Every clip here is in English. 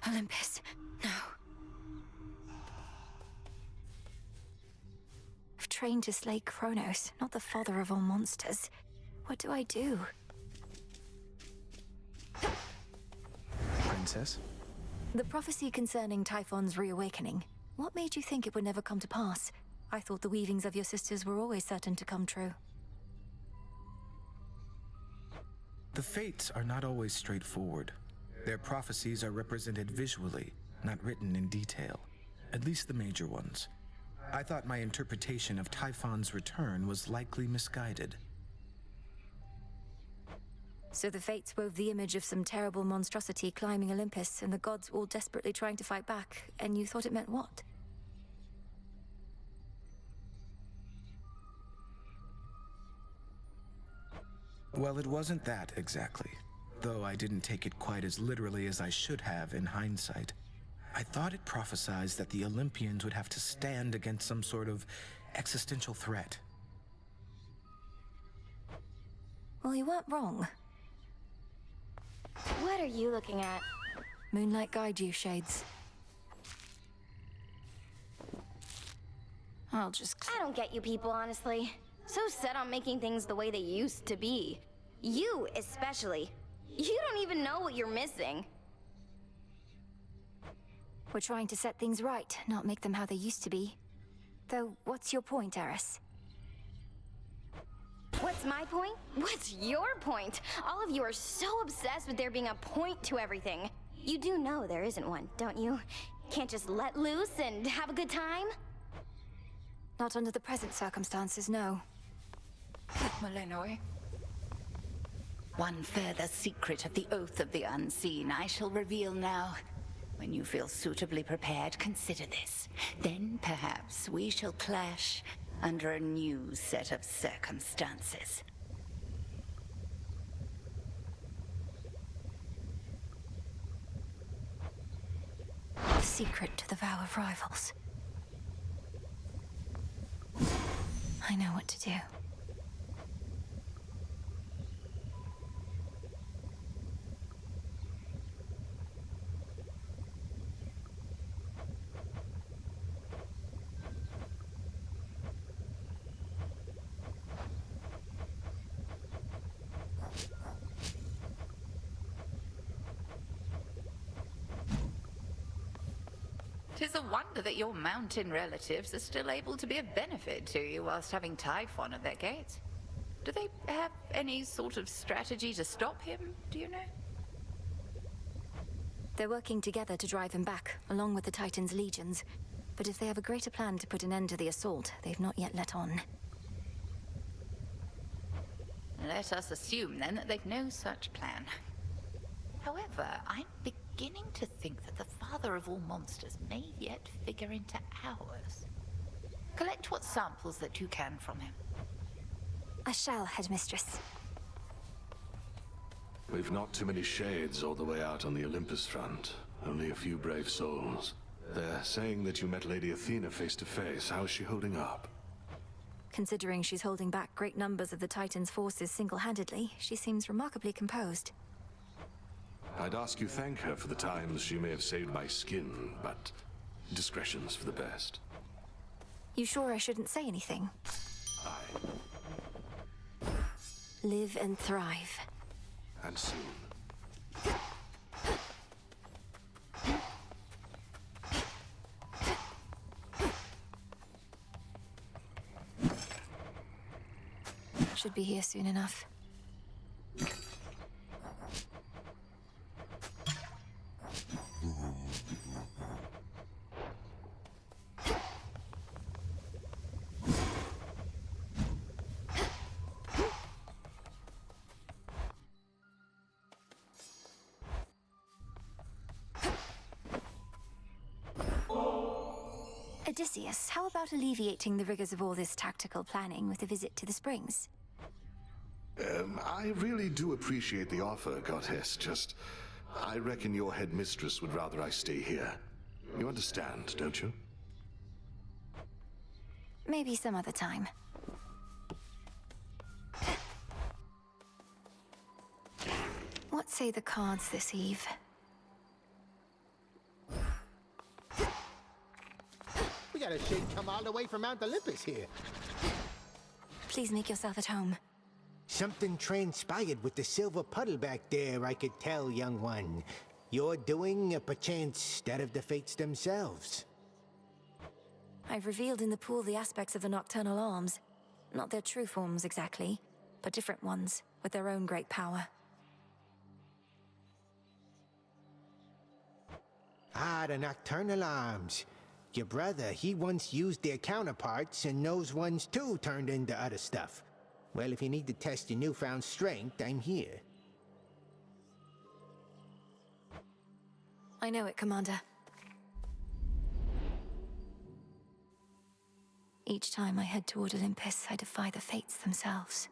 Olympus, no. I've trained to slay Kronos, not the father of all monsters. What do I do? Princess? The prophecy concerning Typhon's reawakening. What made you think it would never come to pass? I thought the weavings of your sisters were always certain to come true. The fates are not always straightforward. Their prophecies are represented visually, not written in detail. At least the major ones. I thought my interpretation of Typhon's return was likely misguided. So the fates wove the image of some terrible monstrosity climbing Olympus, and the gods all desperately trying to fight back, and you thought it meant what? Well, it wasn't that exactly. Though I didn't take it quite as literally as I should have in hindsight. I thought it prophesied that the Olympians would have to stand against some sort of existential threat. Well, you weren't wrong. What are you looking at? Moonlight guide you, Shades. I'll just... I don't get you people, honestly. So set on making things the way they used to be. You, especially. You don't even know what you're missing. We're trying to set things right, not make them how they used to be. Though, what's your point, Eris? What's my point? What's your point? All of you are so obsessed with there being a point to everything. You do know there isn't one, don't you? Can't just let loose and have a good time? Not under the present circumstances, no. Malenoi. One further secret of the Oath of the Unseen I shall reveal now. When you feel suitably prepared, consider this. Then perhaps we shall clash under a new set of circumstances. The secret to the vow of rivals. I know what to do. Tis a wonder that your mountain relatives are still able to be of benefit to you whilst having Typhon at their gates. Do they have any sort of strategy to stop him, do you know? They're working together to drive him back, along with the Titan's legions. But if they have a greater plan to put an end to the assault, they've not yet let on. Let us assume, then, that they've no such plan. However, I'm beginning to think that the father of all monsters may yet figure into ours. Collect what samples that you can from him. I shall, Headmistress. We've not too many shades all the way out on the Olympus front. Only a few brave souls. They're saying that you met Lady Athena face to face. How's she holding up? Considering she's holding back great numbers of the Titan's forces single-handedly, she seems remarkably composed. I'd ask you thank her for the times she may have saved my skin, but discretion's for the best. You sure I shouldn't say anything? Aye. Live and thrive. And soon. Should be here soon enough. Odysseus, how about alleviating the rigors of all this tactical planning with a visit to the springs? I really do appreciate the offer, Goddess. Just, I reckon your headmistress would rather I stay here. You understand, don't you? Maybe some other time. What say the cards this eve? We got a shade come all the way from Mount Olympus here. Please make yourself at home. Something transpired with the silver puddle back there, I could tell, young one. You're doing, perchance, that of the fates themselves. I've revealed in the pool the aspects of the nocturnal arms. Not their true forms exactly, but different ones, with their own great power. Ah, the nocturnal arms. Your brother, he once used their counterparts, and those ones too turned into other stuff. Well, if you need to test your newfound strength, I'm here. I know it, Commander. Each time I head toward Olympus, I defy the fates themselves.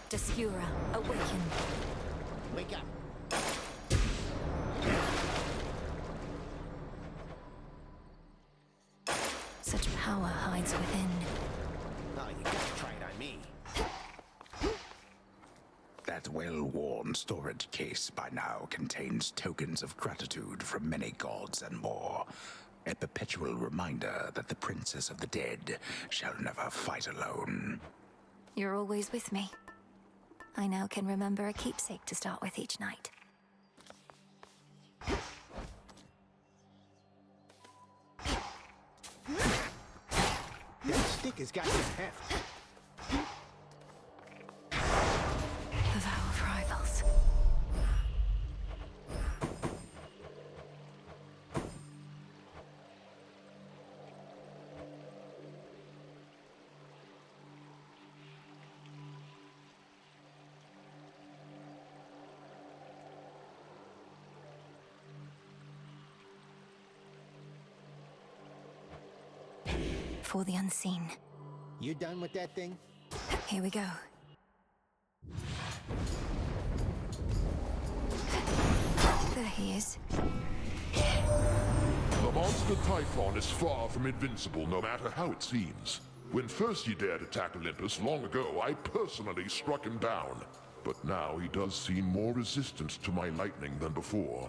Descura, awaken. Wake up. Such power hides within. Oh, you gotta try it on me. That well-worn storage case by now contains tokens of gratitude from many gods and more. A perpetual reminder that the Princess of the Dead shall never fight alone. You're always with me. I now can remember a keepsake to start with each night. That stick has got some heft. The vow of rivals. For the unseen. You done with that thing? Here we go. There he is. The monster Typhon is far from invincible, no matter how it seems. When first he dared attack Olympus long ago, I personally struck him down. But now he does seem more resistant to my lightning than before.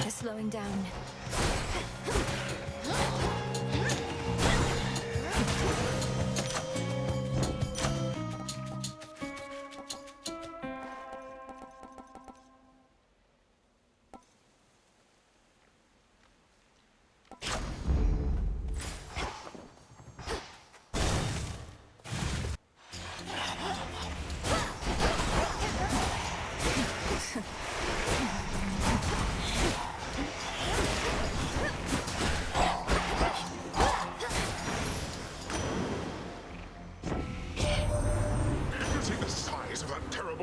Slowing down.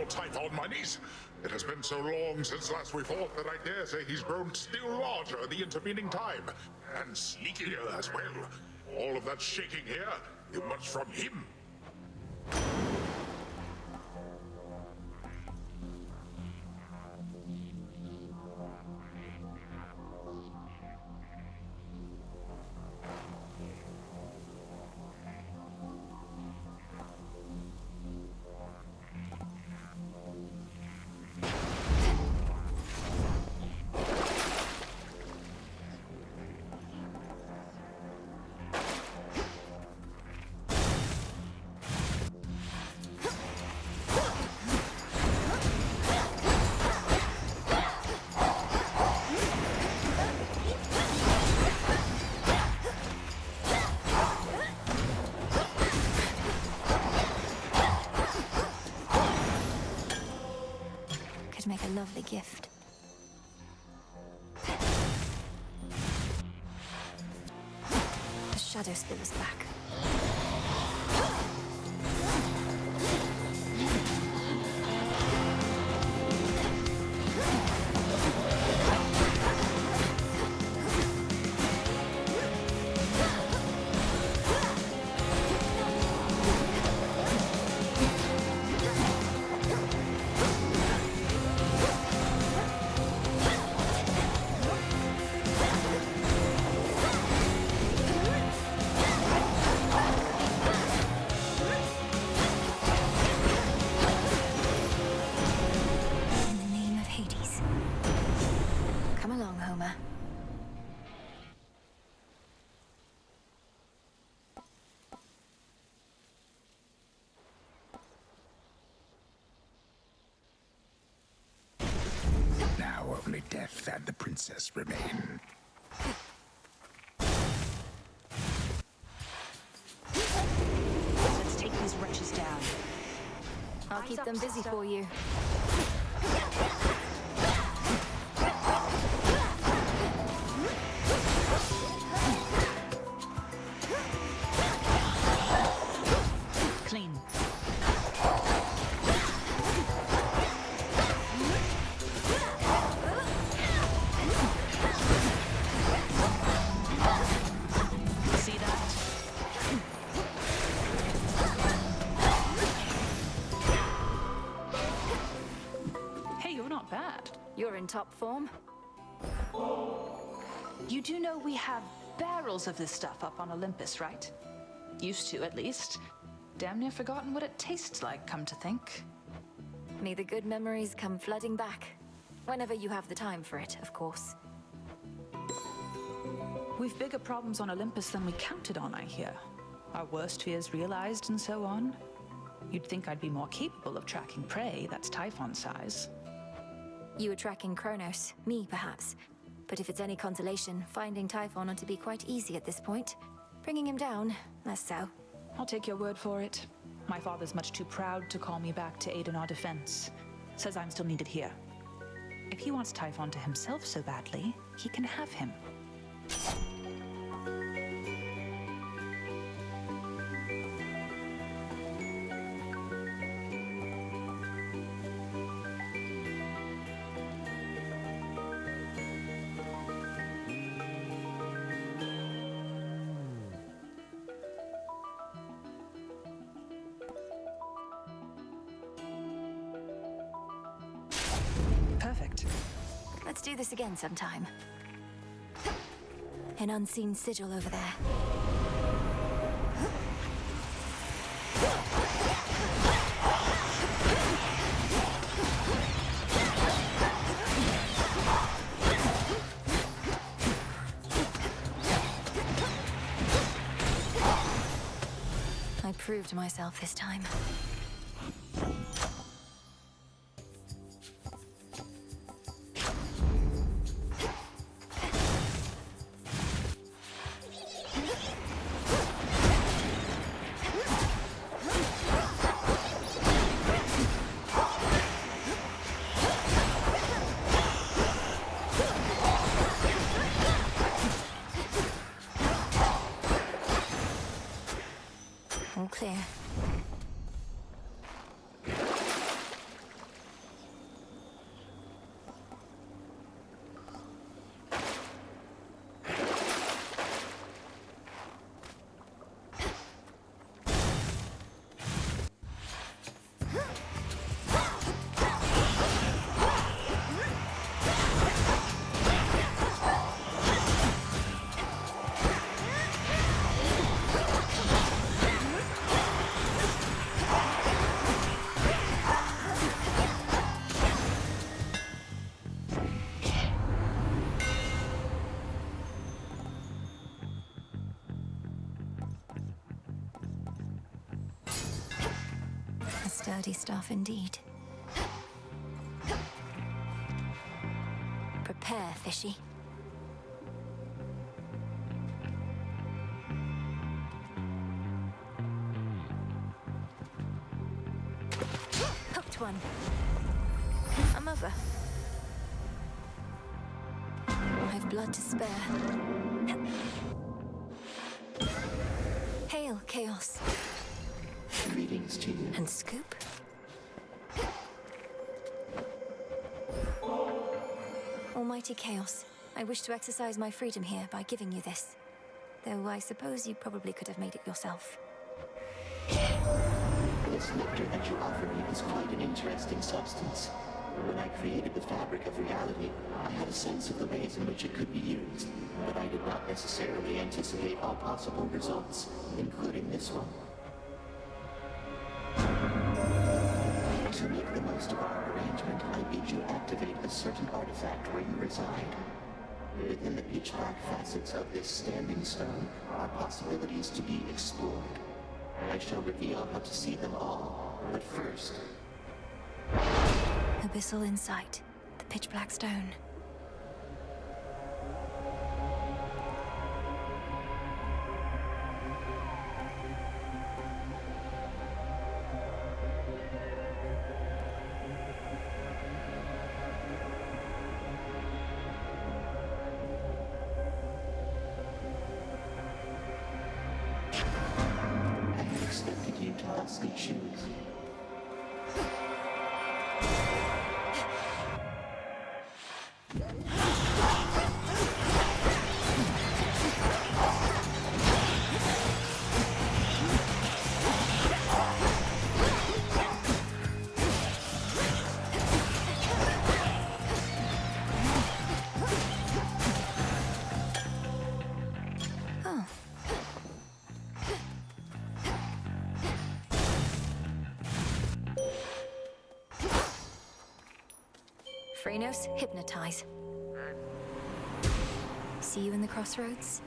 Typhon, my niece. It has been so long since last we fought that I dare say he's grown still larger in the intervening time. And sneakier as well. All of that shaking here, much from him. gift. The shadow spill is back. Only death and the princess remain. Let's take these wretches down. I'll keep them busy for you. Clean. You're in top form. You do know we have barrels of this stuff up on Olympus, right? Used to, at least. Damn near forgotten what it tastes like, come to think. May the good memories come flooding back. Whenever you have the time for it, of course. We've bigger problems on Olympus than we counted on, I hear. Our worst fears realized and so on. You'd think I'd be more capable of tracking prey that's Typhon size. You were tracking Kronos, me perhaps. But if it's any consolation, finding Typhon ought to be quite easy at this point. Bringing him down, less so. I'll take your word for it. My father's much too proud to call me back to aid in our defense. Says I'm still needed here. If he wants Typhon to himself so badly, he can have him. Perfect. Let's do this again sometime. An unseen sigil over there. I proved myself this time. All clear. Sturdy stuff indeed. Prepare, fishy. Hooked one. I'm over. blood to spare. Hail, Chaos. Greetings to you. And Scoop? Almighty Chaos, I wish to exercise my freedom here by giving you this. Though I suppose you probably could have made it yourself. This nectar that you offer me is quite an interesting substance. When I created the fabric of reality, I had a sense of the ways in which it could be used, but I did not necessarily anticipate all possible results, including this one. To make the most of our arrangement, I bid you activate a certain artifact where you reside. Within the pitch-black facets of this standing stone are possibilities to be explored. I shall reveal how to see them all, but first... Abyssal Insight, the pitch-black stone. I had expected you to thusly choose. Oh. Phrenos, hypnotize. See you in the crossroads?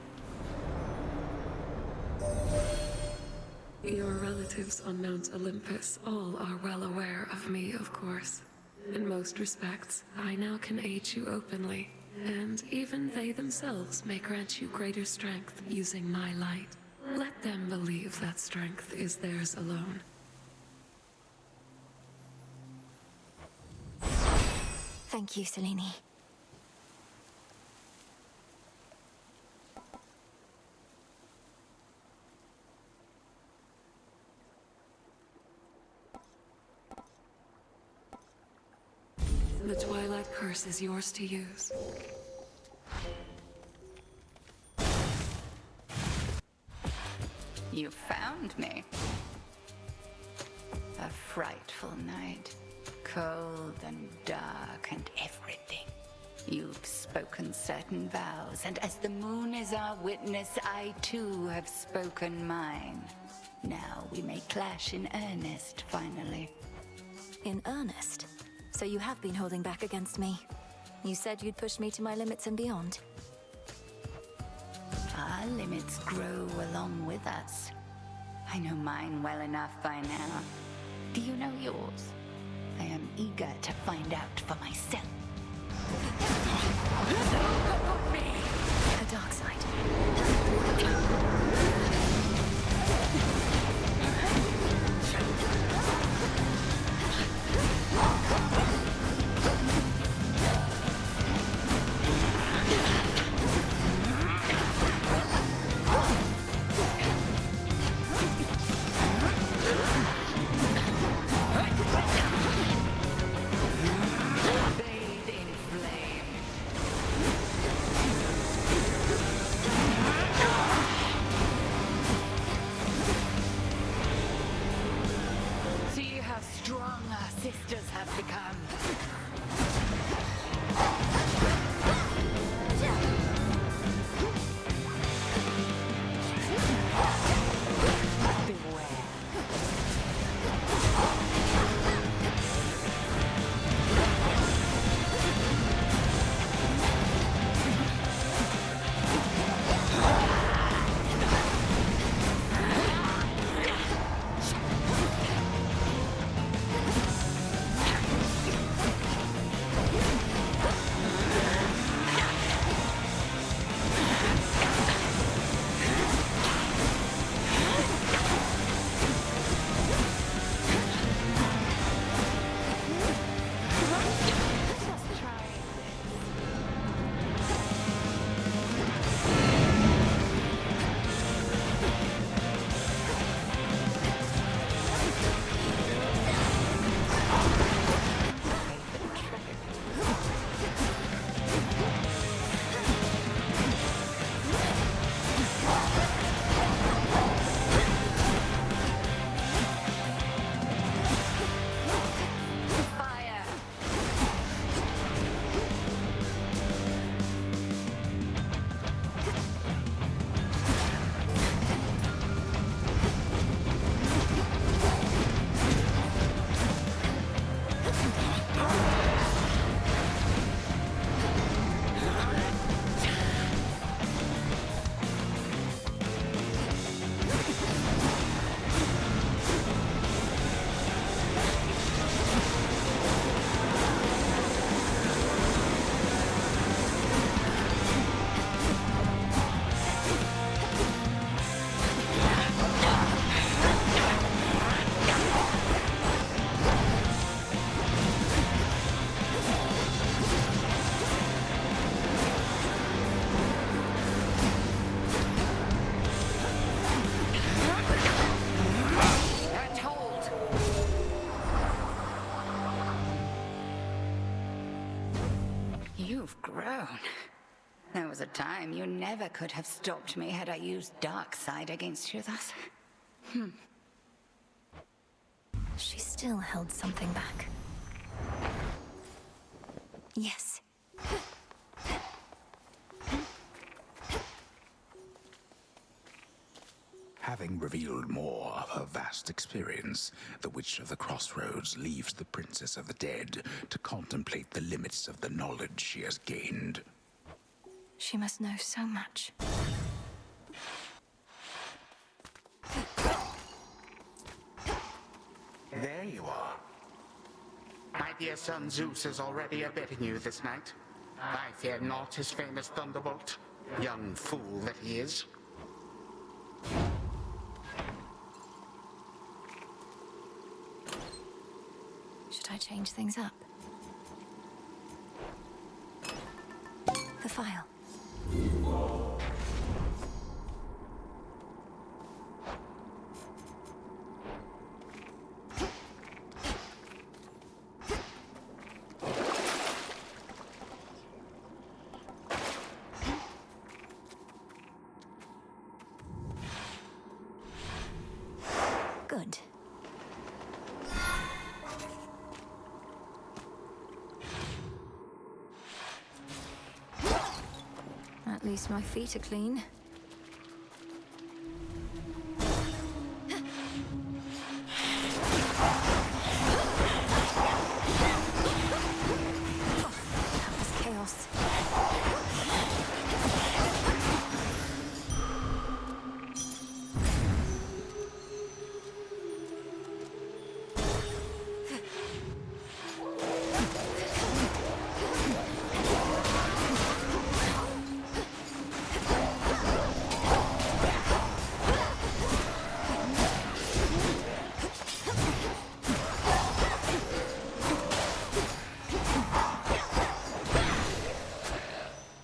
Your relatives on Mount Olympus all are well aware of me, of course. In most respects, I now can aid you openly, and even they themselves may grant you greater strength using my light. Let them believe that strength is theirs alone. Thank you, Selene. The Twilight Curse is yours to use. You found me. A frightful night. Cold and dark and everything. You've spoken certain vows, and as the moon is our witness, I too have spoken mine. Now we may clash in earnest, finally. In earnest? So you have been holding back against me. You said you'd push me to my limits and beyond. Our limits grow along with us. I know mine well enough by now. Do you know yours? I am eager to find out for myself. The dark side. They You've grown. There was a time you never could have stopped me had I used dark side against you thus. She still held something back. Yes. Having revealed more of her vast experience, the Witch of the Crossroads leaves the Princess of the Dead to contemplate the limits of the knowledge she has gained. She must know so much. There you are. My dear son Zeus is already abetting you this night. I fear not his famous thunderbolt, young fool that he is. Should I change things up? The file. Good. At least my feet are clean. That was chaos.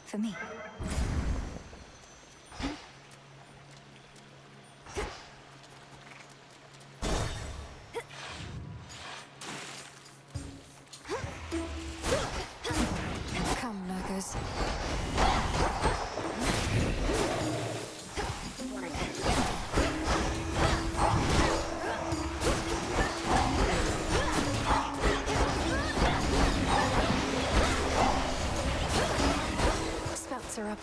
For me. Come, lurkers. Spouts are up.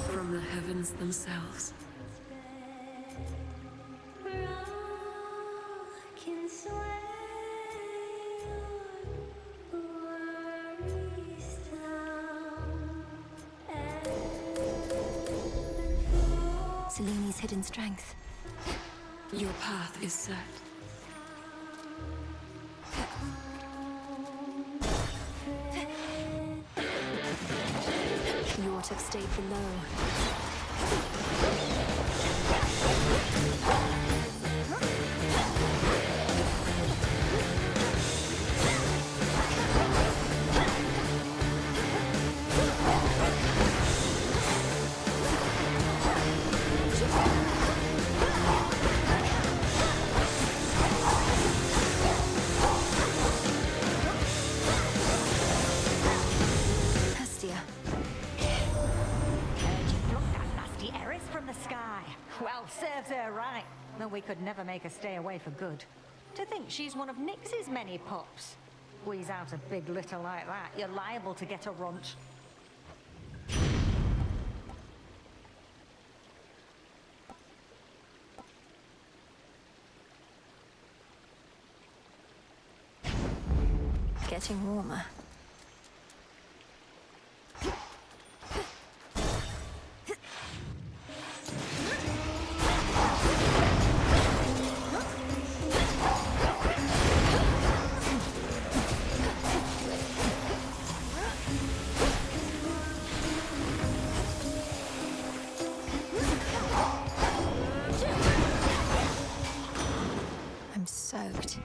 From the heavens themselves. Seleni's hidden strength. Your path is set. You ought to have stayed below. Well, serves her right. Though we could never make her stay away for good. To think she's one of Nyx's many pups. Squeeze out a big litter like that, you're liable to get a runt. Getting warmer. I'm soaked.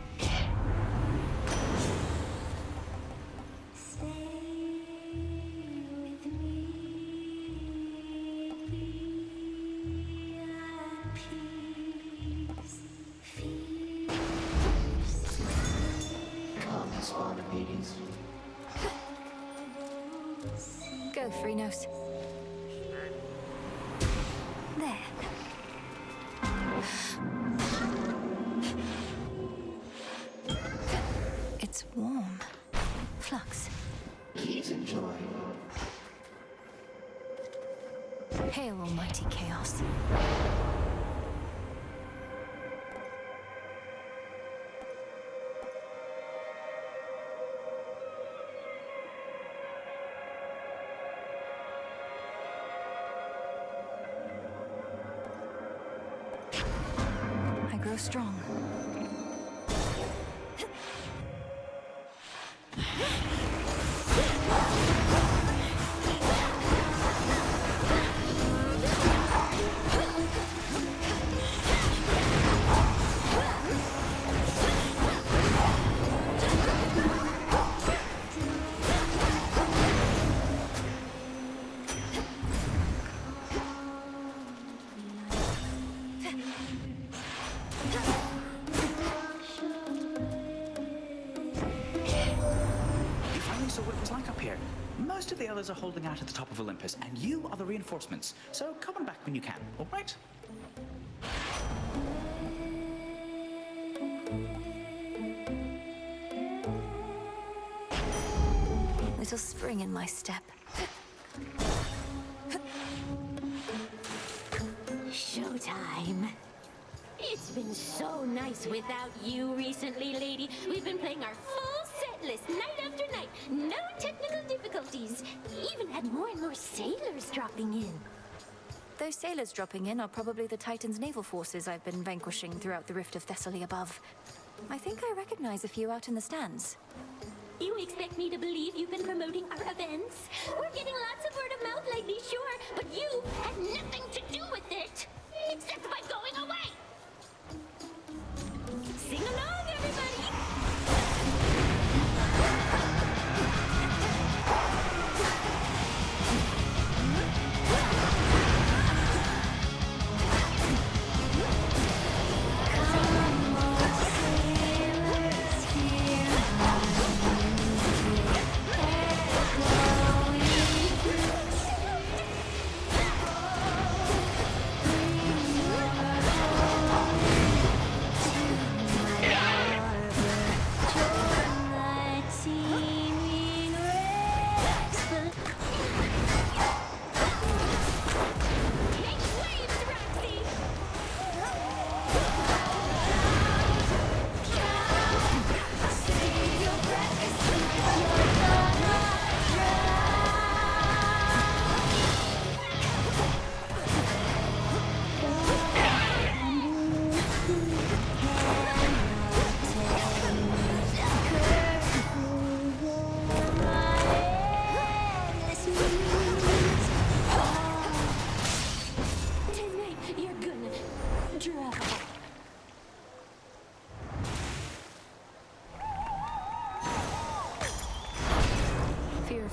It's warm. Flux. Please enjoy. Hail, almighty chaos. I grow strong. So what it was like up here. Most of the others are holding out at the top of Olympus, and you are the reinforcements. So come on back when you can, all right? Little spring in my step. Showtime. It's been so nice without you recently, lady. We've been playing our full set list night after night. No technical difficulties. Even had more and more sailors dropping in. Those sailors dropping in are probably the Titan's naval forces I've been vanquishing throughout the Rift of Thessaly above. I think I recognize a few out in the stands. You expect me to believe you've been promoting our events? We're getting lots of word of mouth lately, sure, but you had nothing to do with it, except by going away. Sing along, everybody!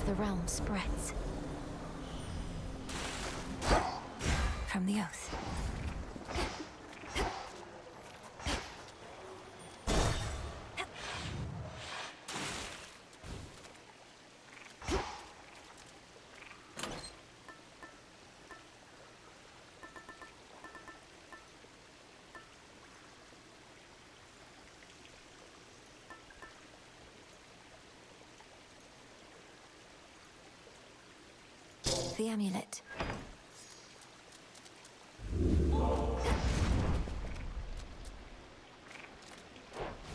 The realm spreads. From the oath. The amulet.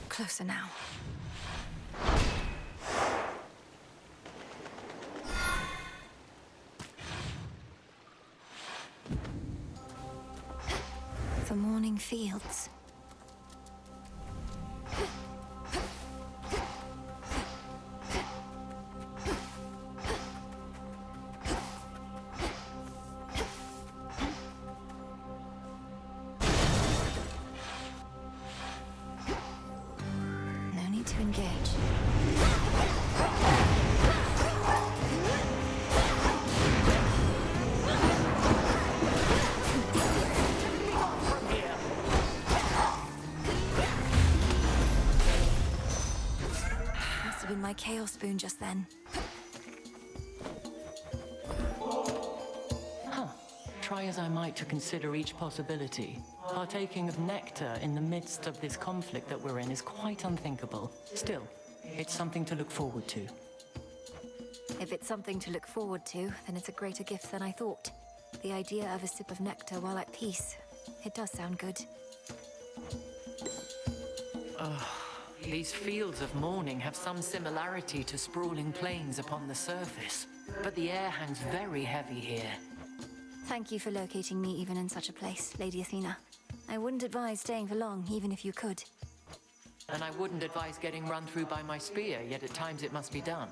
Closer now. The morning fields. My chaos spoon just then. Try as I might to consider each possibility, partaking of nectar in the midst of this conflict that we're in is quite unthinkable. Still, It's something to look forward to. If it's something to look forward to, then it's a greater gift than I thought. The idea of a sip of nectar while at peace. It does sound good. These fields of mourning have some similarity to sprawling plains upon the surface, but the air hangs very heavy here. Thank you for locating me even in such a place, Lady Athena. I wouldn't advise staying for long, even if you could. And I wouldn't advise getting run through by my spear, yet at times it must be done.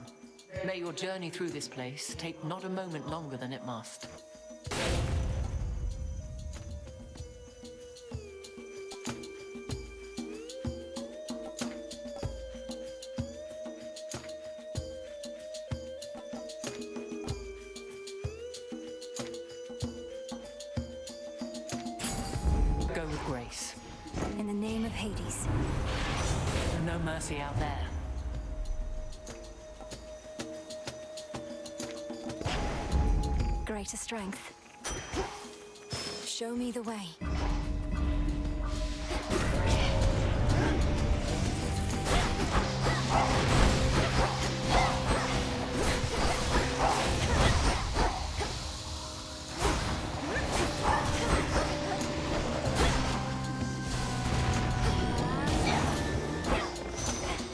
May your journey through this place take not a moment longer than it must. Go with grace. In the name of Hades. No mercy out there. Greater strength. Show me the way.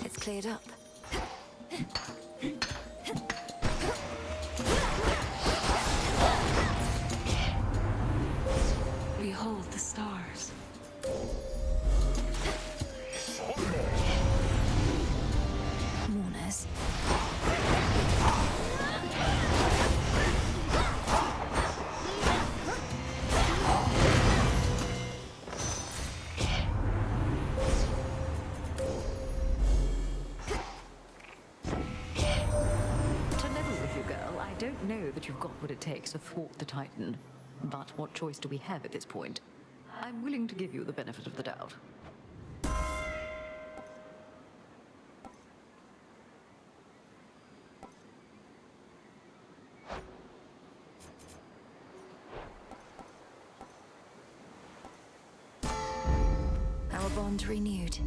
It's cleared up. Behold the stars. Mourners. To level with you, girl, I don't know that you've got what it takes to thwart the Titan. But what choice do we have at this point? I'm willing to give you the benefit of the doubt. Our bond renewed.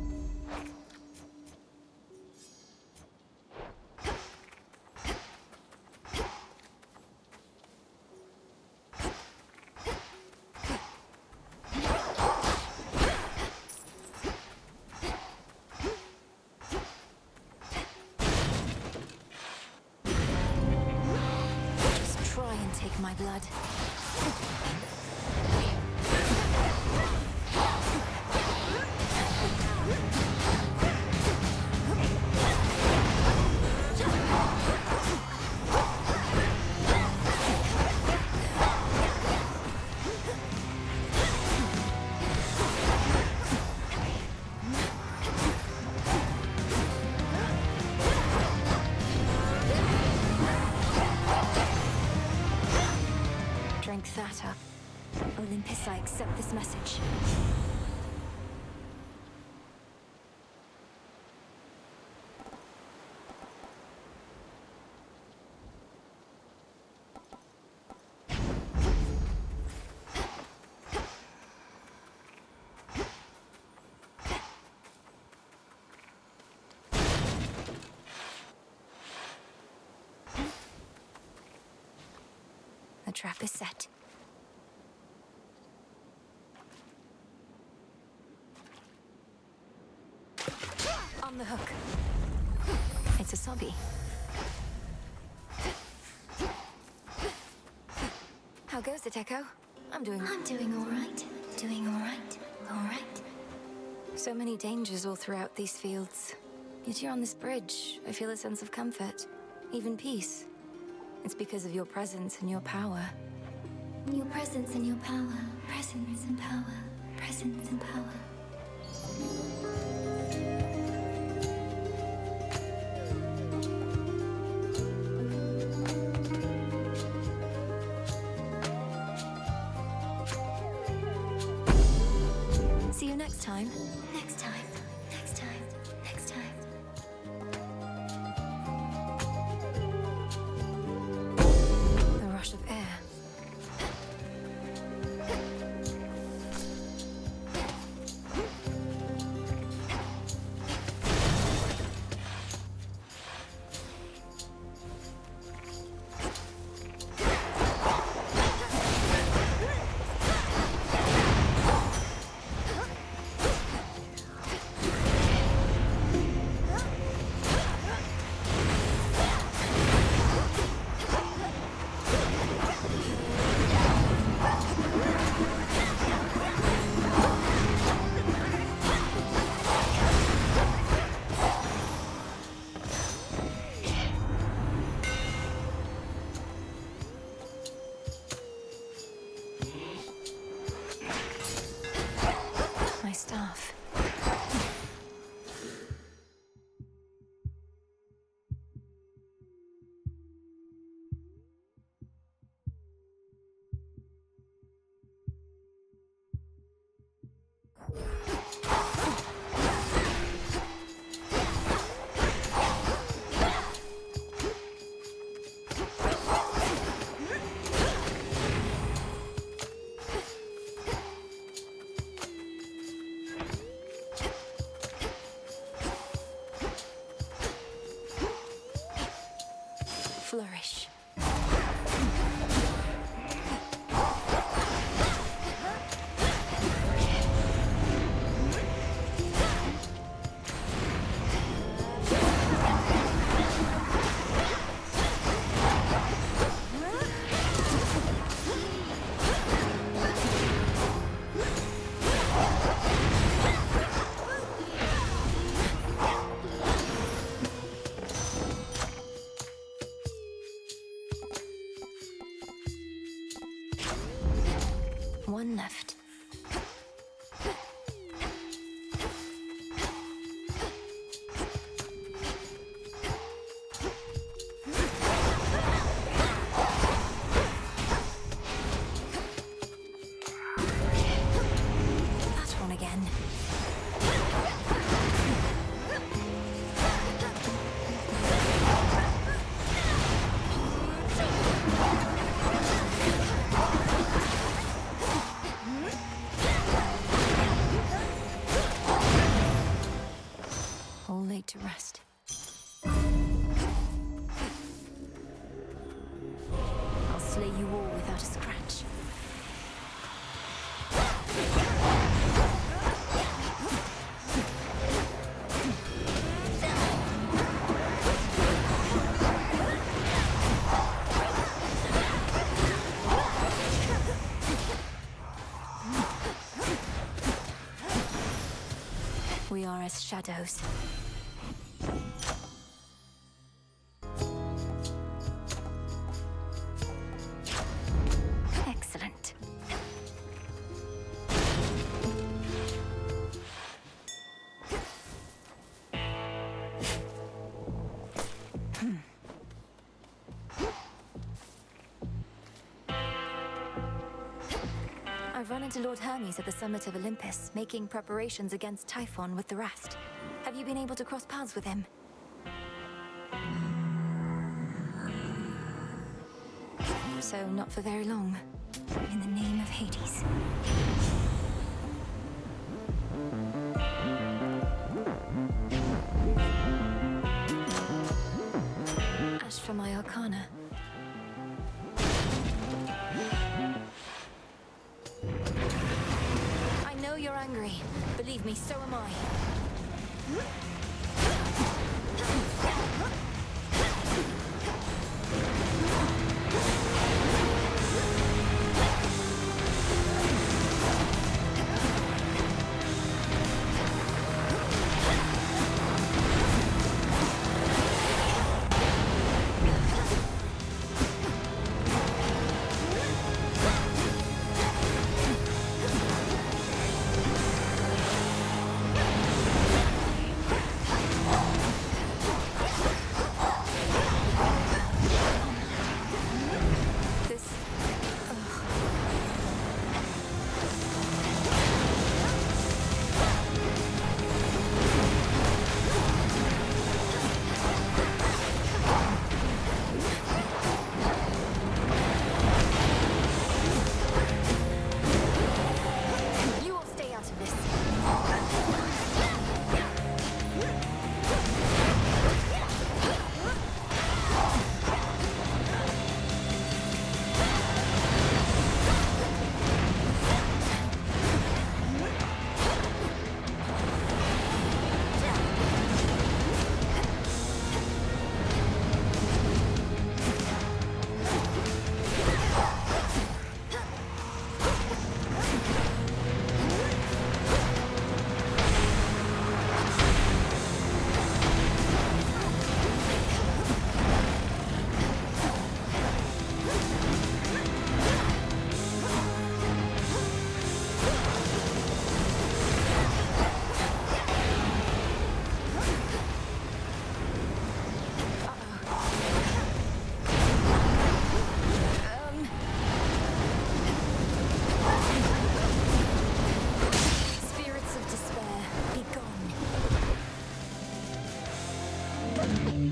Just try and take my blood. Drink that up. Olympus, I accept this message. The trap is set. On the hook. It's a sobby. How goes it, Echo? I'm doing all right. Doing all right. All right. So many dangers all throughout these fields. Yet you're on this bridge. I feel a sense of comfort. Even peace. It's because of your presence and your power. Your presence and your power. Presence and power. Presence and power. See you next time. Next time. Next time. Next time. The rush of air. left. That one again. All laid to rest. I'll slay you all without a scratch. We are as shadows. Excellent. I've run into Lord Hermes at the summit of Olympus, making preparations against Typhon with the rest. Have you been able to cross paths with him? So, not for very long. In the name of Hades. As for my arcana, I know you're angry. Believe me, so am I.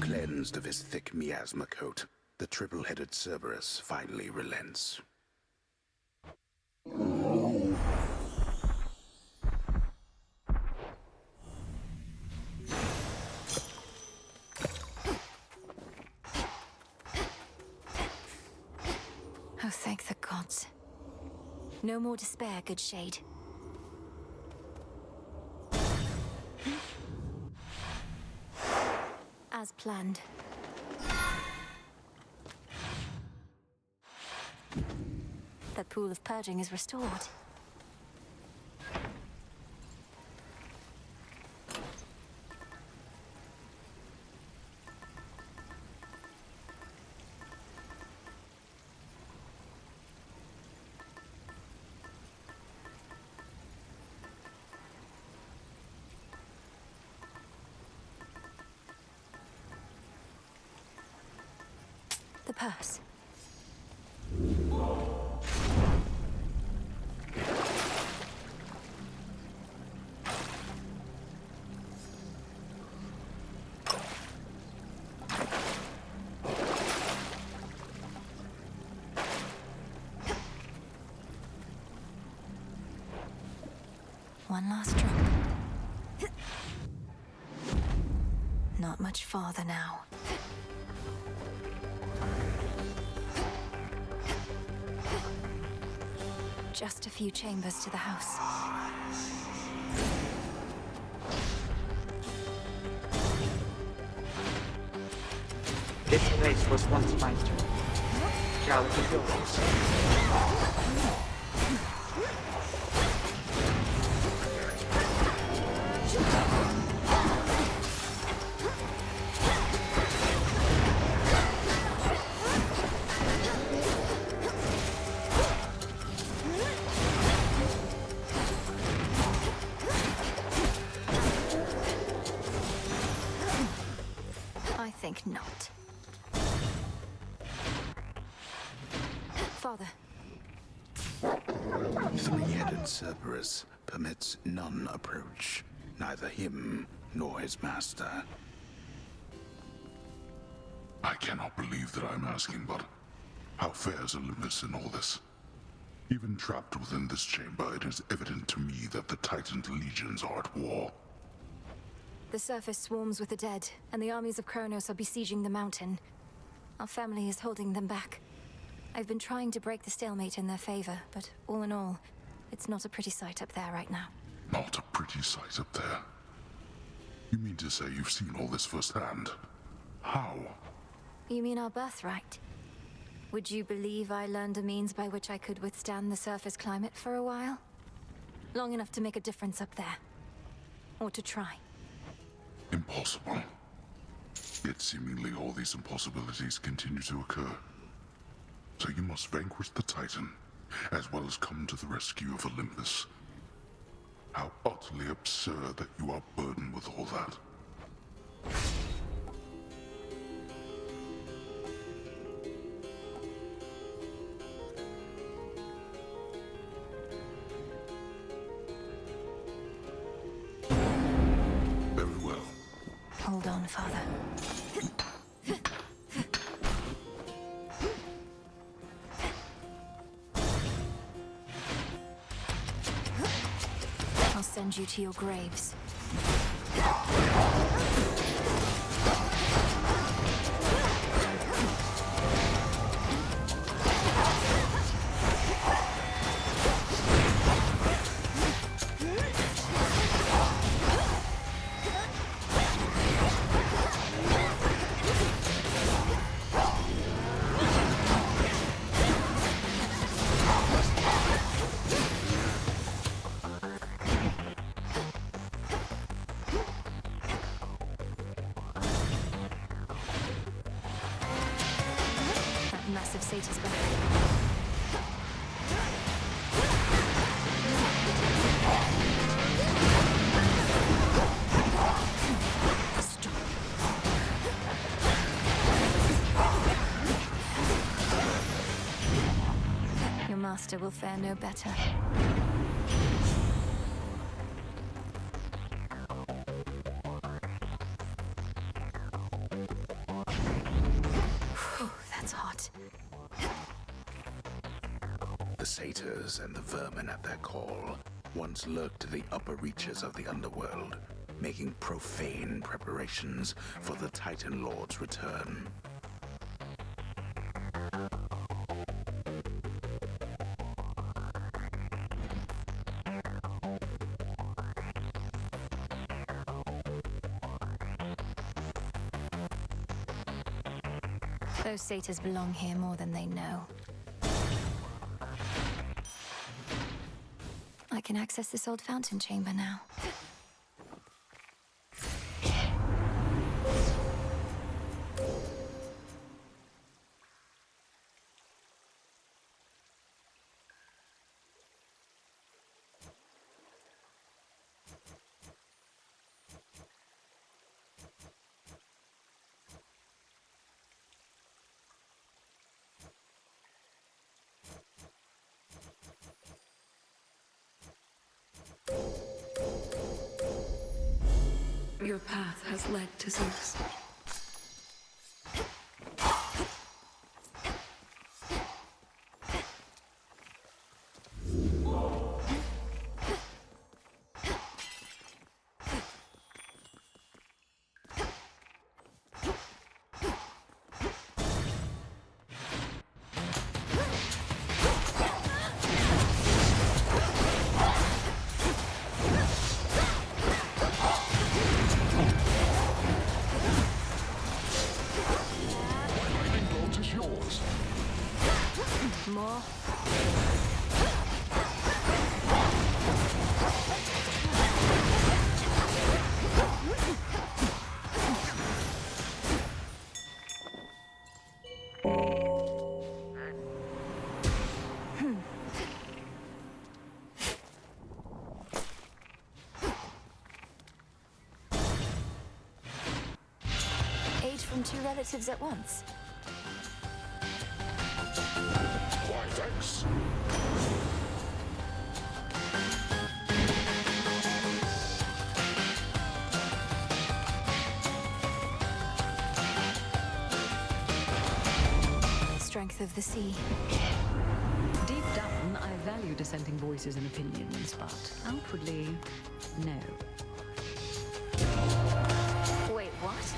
Cleansed of his thick miasma coat, the triple-headed Cerberus finally relents. Oh, thank the gods. No more despair, good shade. As planned. That pool of purging is restored. The purse. One last drop. Not much farther now. Just a few chambers to the house. This place was once mine too. Shall it be yours? I think not. Father. Three-headed Cerberus permits none approach, neither him nor his master. I cannot believe that I'm asking, but how fares Olympus in all this? Even trapped within this chamber, it is evident to me that the Titan's legions are at war. The surface swarms with the dead, and the armies of Kronos are besieging the mountain. Our family is holding them back. I've been trying to break the stalemate in their favor, but all in all, it's not a pretty sight up there right now. Not a pretty sight up there. You mean to say you've seen all this firsthand? How? You mean our birthright? Would you believe I learned a means by which I could withstand the surface climate for a while? Long enough to make a difference up there. Or to try. Impossible. Yet seemingly all these impossibilities continue to occur. So you must vanquish the Titan, as well as come to the rescue of Olympus. How utterly absurd that you are burdened with all that. Very well. Hold on, Father. I'll send you to your graves. Massive satyrs back. Your master will fare no better. Whew, that's hot. The satyrs and the vermin at their call once lurked to the upper reaches of the underworld, making profane preparations for the Titan Lord's return. Those satyrs belong here more than they know. I can access this old fountain chamber now. your path has led to Zeus. More. Aid from two relatives at once. Why, thanks. Strength of the sea. Deep down, I value dissenting voices and opinions, but outwardly, no. Wait, what?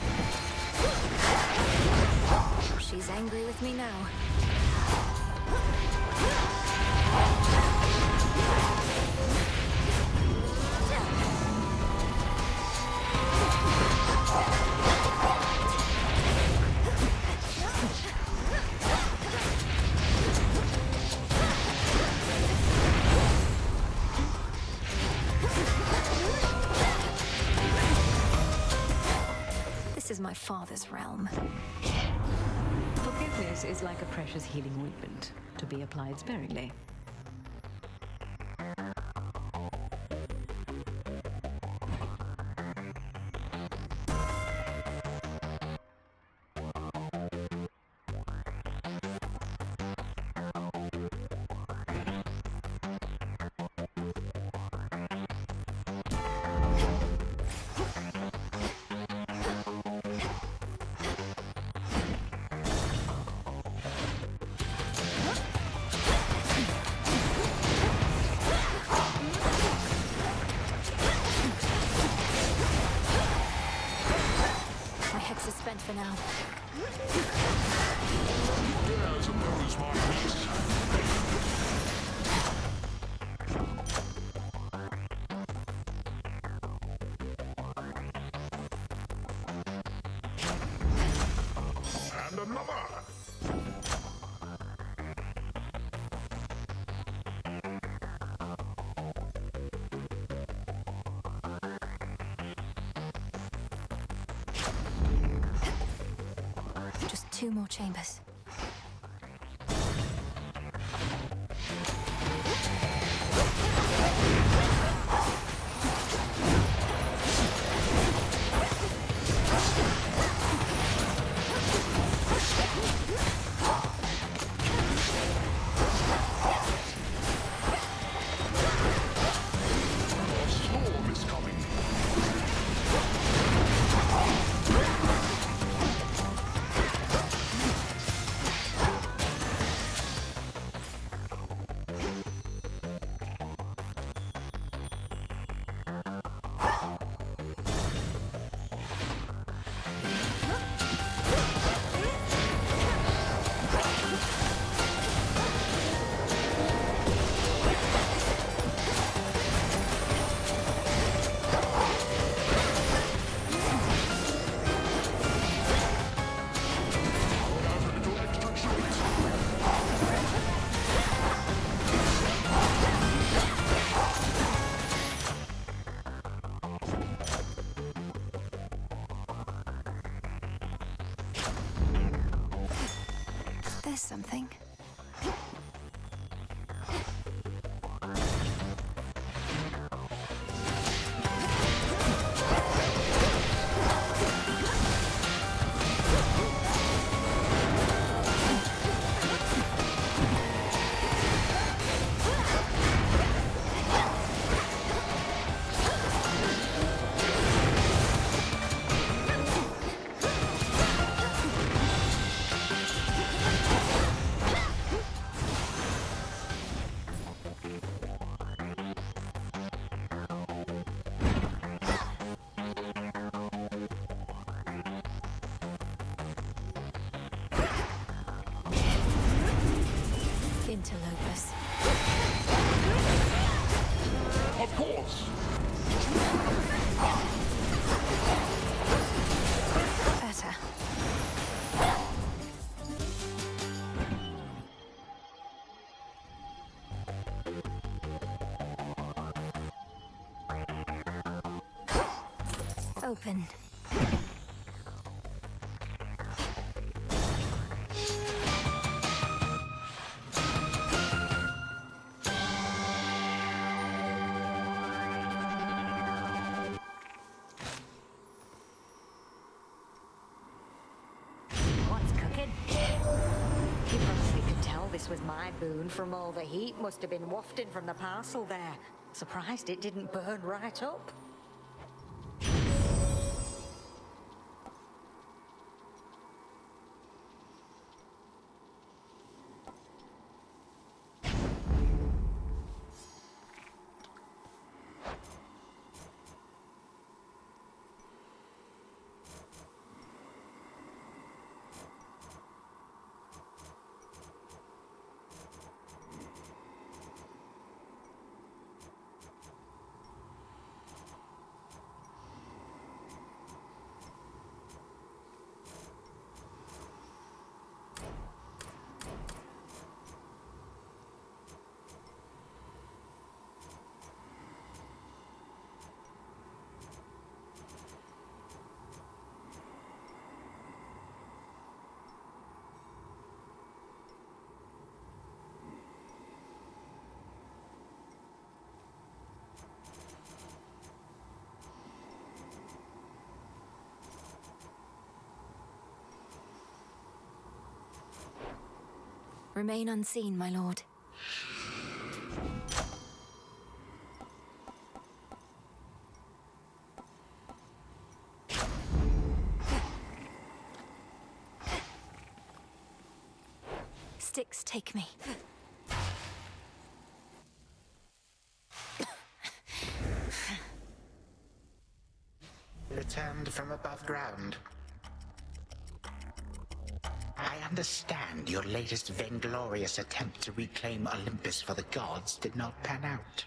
She's angry with me now. This is my father's realm. Forgiveness is like a precious healing ointment, to be applied sparingly. Spent for now. Dares oppose my niece. And another. Just 2 more chambers. A storm is coming. Open. What's cooking? You probably could tell this was my boon from all the heat must have been wafting from the parcel there. Surprised it didn't burn right up. Remain unseen, my lord. Sticks take me. Returned from above ground. I understand your latest vainglorious attempt to reclaim Olympus for the gods did not pan out.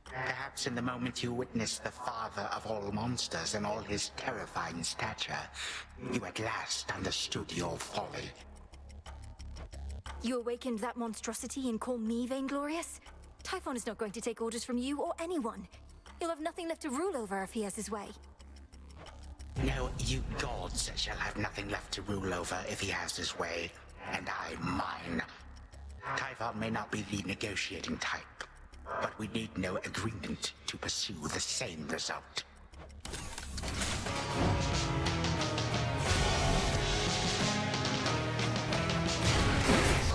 Perhaps in the moment you witnessed the father of all monsters in all his terrifying stature, you at last understood your folly. You awakened that monstrosity and call me vainglorious? Typhon is not going to take orders from you or anyone. He'll have nothing left to rule over if he has his way. No, you gods shall have nothing left to rule over if he has his way, and I mine. Typhon may not be the negotiating type, but we need no agreement to pursue the same result.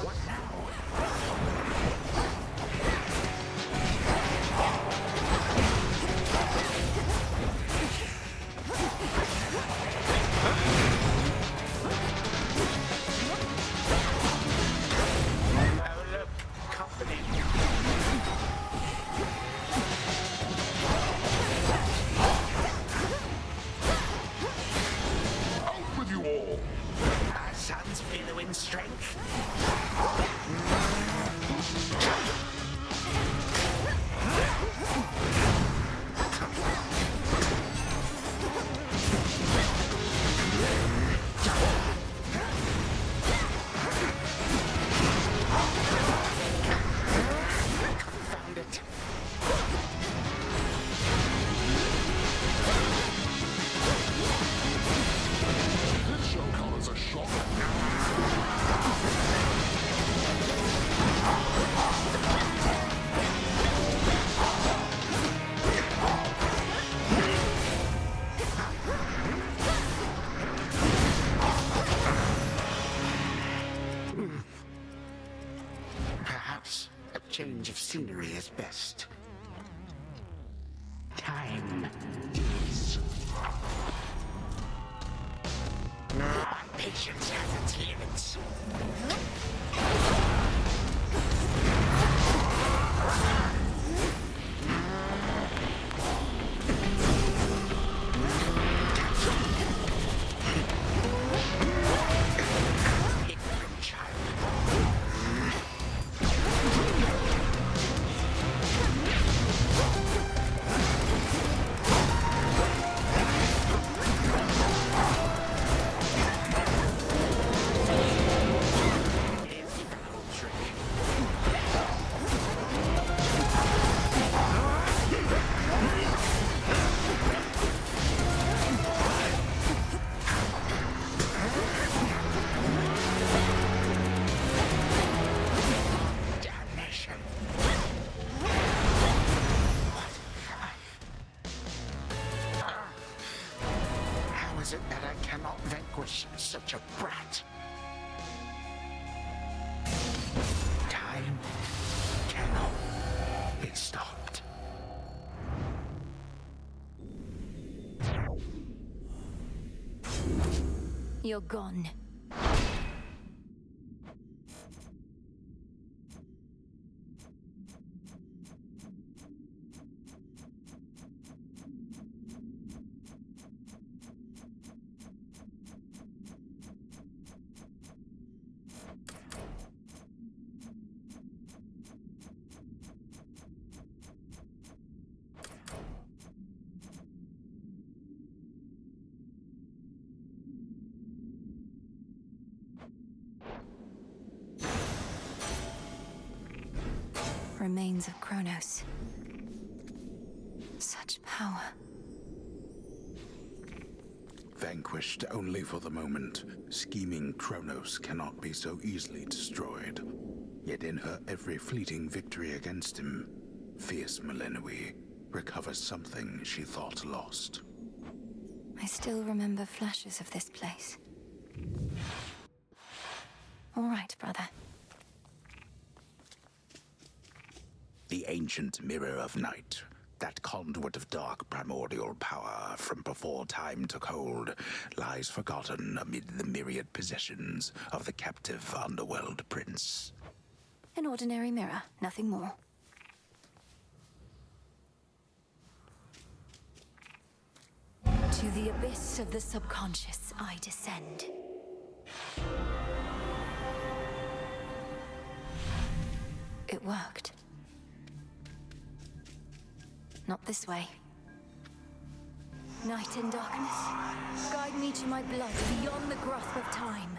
What now? Strength. Found it. This shall come as a shock. Perhaps a change of scenery is best. Time is. My patience has its limits. is it that I cannot vanquish such a brat? Time cannot be stopped. You're gone. Remains of Kronos. Such power. Vanquished only for the moment, scheming Kronos cannot be so easily destroyed. Yet in her every fleeting victory against him, fierce Millenoi recovers something she thought lost. I still remember flashes of this place. All right, brother. The ancient mirror of night, that conduit of dark primordial power from before time took hold, lies forgotten amid the myriad possessions of the captive underworld prince. An ordinary mirror, nothing more. To the abyss of the subconscious, I descend. It worked. Not this way. Night and darkness, guide me to my blood beyond the grasp of time.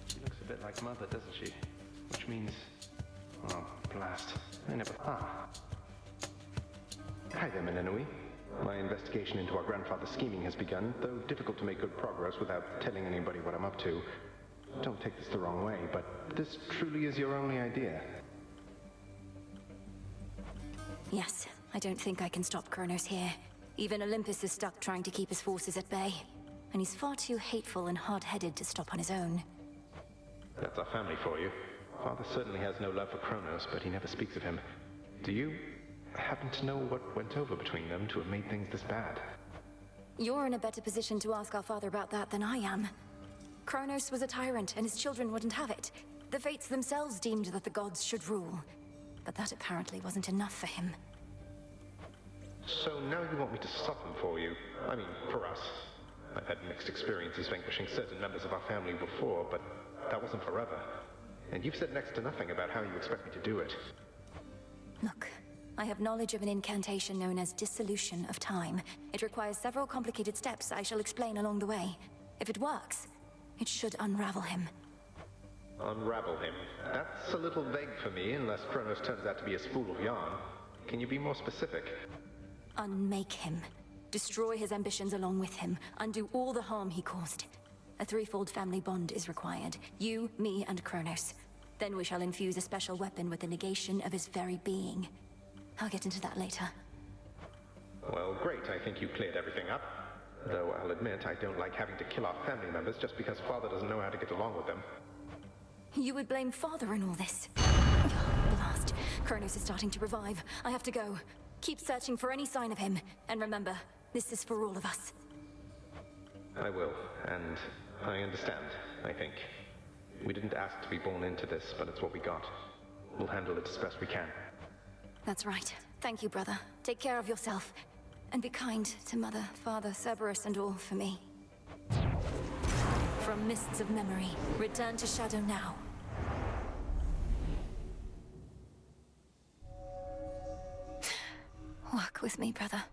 She looks a bit like Mother, doesn't she? Which means... oh, blast. I never... Hi there, Millenoi. My investigation into our grandfather's scheming has begun, though difficult to make good progress without telling anybody what I'm up to. Don't take this the wrong way, but this truly is your only idea. Yes, I don't think I can stop Kronos here. Even Olympus is stuck trying to keep his forces at bay. And he's far too hateful and hard-headed to stop on his own. That's our family for you. Father certainly has no love for Kronos, but he never speaks of him. Do you happen to know what went over between them to have made things this bad? You're in a better position to ask our father about that than I am. Kronos was a tyrant, and his children wouldn't have it. The Fates themselves deemed that the gods should rule. But that apparently wasn't enough for him. So now you want me to stop them for you? I mean, for us. I've had mixed experiences vanquishing certain members of our family before, but that wasn't forever. And you've said next to nothing about how you expect me to do it. Look, I have knowledge of an incantation known as Dissolution of Time. It requires several complicated steps I shall explain along the way. If it works, it should unravel him. Unravel him? That's a little vague for me, unless Kronos turns out to be a spool of yarn. Can you be more specific? Unmake him. Destroy his ambitions along with him. Undo all the harm he caused. A threefold family bond is required. You, me, and Kronos. Then we shall infuse a special weapon with the negation of his very being. I'll get into that later. Well, great. I think you cleared everything up. Though I'll admit I don't like having to kill our family members just because Father doesn't know how to get along with them. You would blame Father in all this? Blast. Kronos is starting to revive. I have to go. Keep searching for any sign of him. And remember, this is for all of us. I will, and I understand, I think. We didn't ask to be born into this, but it's what we got. We'll handle it as best we can. That's right. Thank you, brother. Take care of yourself. And be kind to Mother, Father, Cerberus, and all for me. From mists of memory, return to Shadow now. Walk with me, brother.